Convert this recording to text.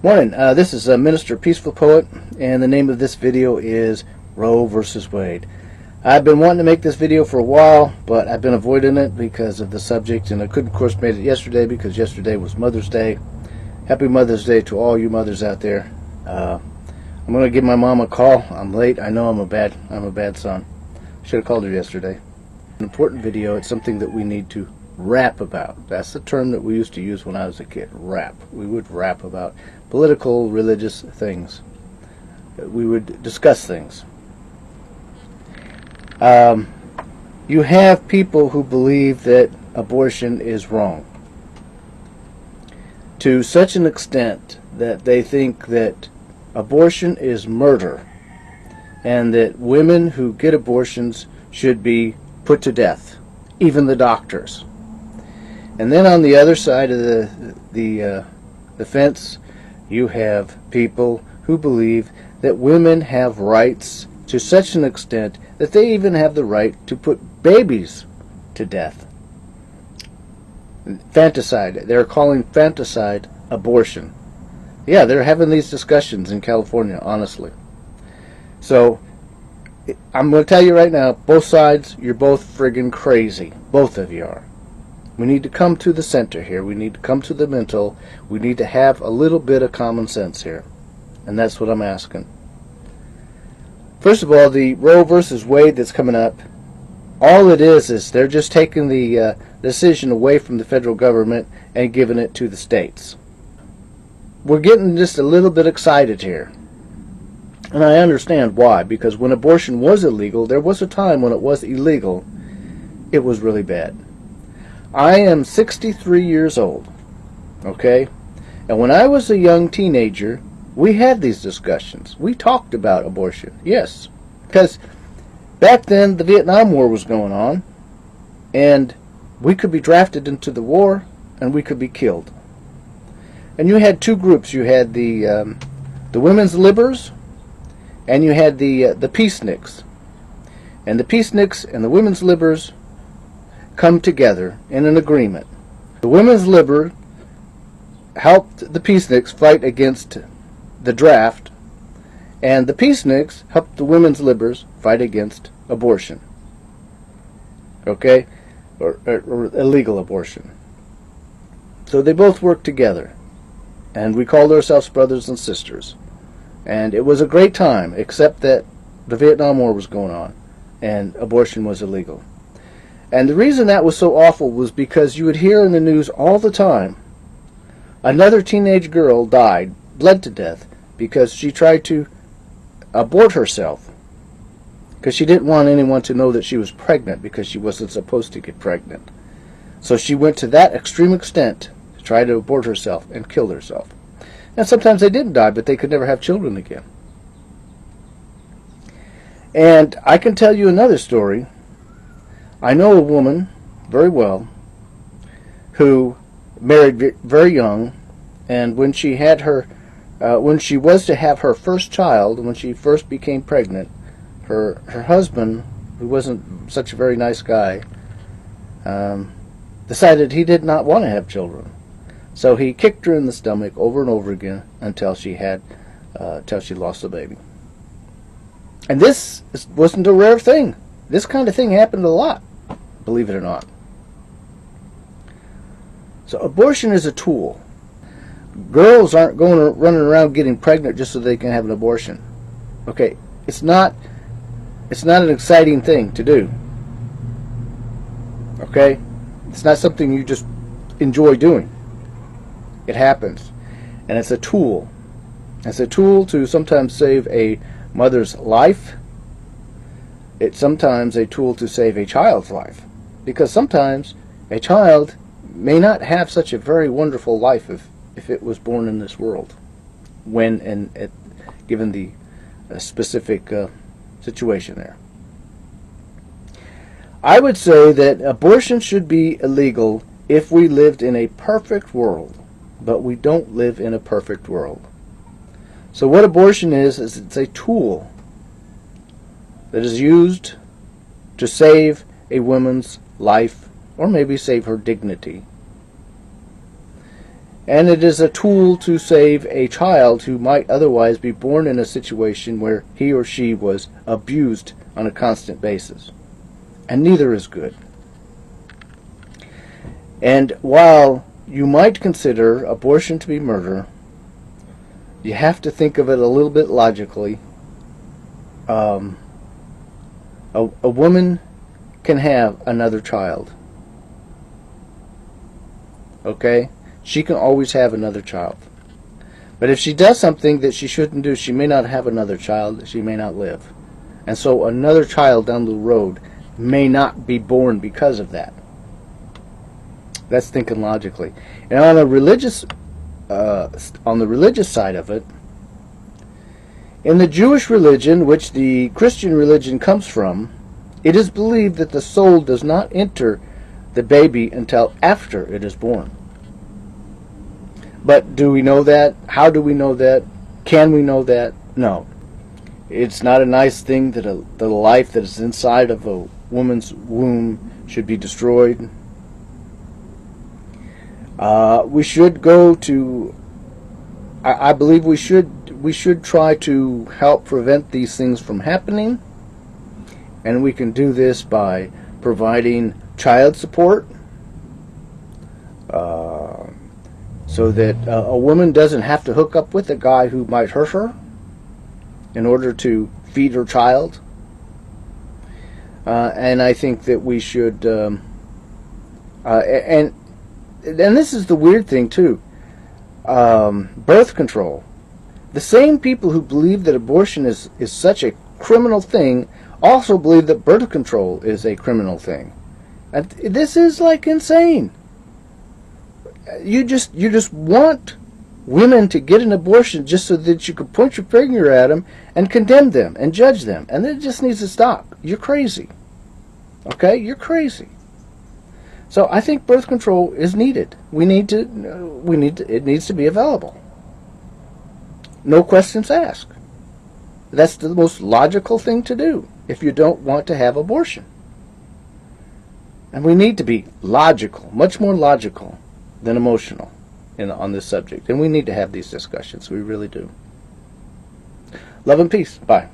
Morning, this is Minister Peaceful Poet, and the name of this video is Roe versus Wade. I've been wanting to make this video for a while, but I've been avoiding it because of the subject, and I couldn't, of course, make it yesterday because yesterday was Mother's Day. Happy Mother's Day to all you mothers out there. I'm going to give my mom a call. I'm late. I know I'm a bad son. Should have called her yesterday. An important video. It's something that we need to rap about. That's the term that we used to use when I was a kid. Rap. We would rap about political, religious things. We would discuss things. You have people who believe that abortion is wrong to such an extent that they think that abortion is murder and that women who get abortions should be put to death, even the doctors. And then on the other side of the fence, you have people who believe that women have rights to such an extent that they even have the right to put babies to death. Fanticide. They're calling fanticide abortion. Yeah, they're having these discussions in California, honestly. So, I'm going to tell you right now, both sides, you're both friggin' crazy. Both of you are. We need to come to the center here. We need to come to the mental. We need to have a little bit of common sense here. And that's what I'm asking. First of all, the Roe versus Wade that's coming up, all it is they're just taking the decision away from the federal government and giving it to the states. We're getting just a little bit excited here. And I understand why. Because when abortion was illegal, there was a time when it was illegal, it was really bad. I am 63 years old, okay? And when I was a young teenager, we had these discussions. We talked about abortion, yes. Because back then, the Vietnam War was going on, and we could be drafted into the war, and we could be killed. And you had two groups. You had the women's libbers, and you had the peaceniks. And the peaceniks and the women's libbers come together in an agreement. The women's libber helped the peaceniks fight against the draft, and the peaceniks helped the women's libbers fight against abortion. Okay? Or illegal abortion. So they both worked together, and we called ourselves brothers and sisters. And it was a great time, except that the Vietnam War was going on, and abortion was illegal. And the reason that was so awful was because you would hear in the news all the time, another teenage girl died, bled to death, because she tried to abort herself. Because she didn't want anyone to know that she was pregnant, because she wasn't supposed to get pregnant. So she went to that extreme extent to try to abort herself and kill herself. And sometimes they didn't die, but they could never have children again. And I can tell you another story. I know a woman very well who married very young, and when she had her, when she was to have her first child, when she first became pregnant, her husband, who wasn't such a very nice guy, decided he did not want to have children. So he kicked her in the stomach over and over again until she lost the baby. And this wasn't a rare thing. This kind of thing happened a lot, believe it or not. So abortion is a tool. Girls aren't running around getting pregnant just so they can have an abortion. Okay, it's not an exciting thing to do. Okay? It's not something you just enjoy doing. It happens. And it's a tool. It's a tool to sometimes save a mother's life. It's sometimes a tool to save a child's life. Because sometimes a child may not have such a very wonderful life if it was born in this world, given the specific situation there. I would say that abortion should be illegal if we lived in a perfect world, but we don't live in a perfect world. So what abortion is it's a tool that is used to save a woman's life, or maybe save her dignity. And it is a tool to save a child who might otherwise be born in a situation where he or she was abused on a constant basis. And neither is good. And while you might consider abortion to be murder, you have to think of it a little bit logically. A woman can have another child. Okay? She can always have another child. But if she does something that she shouldn't do, she may not have another child. She may not live. And so another child down the road may not be born because of that. That's thinking logically. And on the religious side of it, in the Jewish religion, which the Christian religion comes from, it is believed that the soul does not enter the baby until after it is born. But do we know that? How do we know that? Can we know that? No. It's not a nice thing that the life that is inside of a woman's womb should be destroyed. We should go to, I believe we should try to help prevent these things from happening. And we can do this by providing child support, so that a woman doesn't have to hook up with a guy who might hurt her in order to feed her child. And I think that we should, and this is the weird thing too, birth control. The same people who believe that abortion is such a criminal thing also believe that birth control is a criminal thing. And this is like insane. You just want women to get an abortion just so that you can point your finger at them and condemn them and judge them. And it just needs to stop. You're crazy. Okay? You're crazy. So I think birth control is needed. It needs to be available. No questions asked. That's the most logical thing to do if you don't want to have abortion. And we need to be logical, much more logical than emotional on this subject. And we need to have these discussions. We really do. Love and peace. Bye.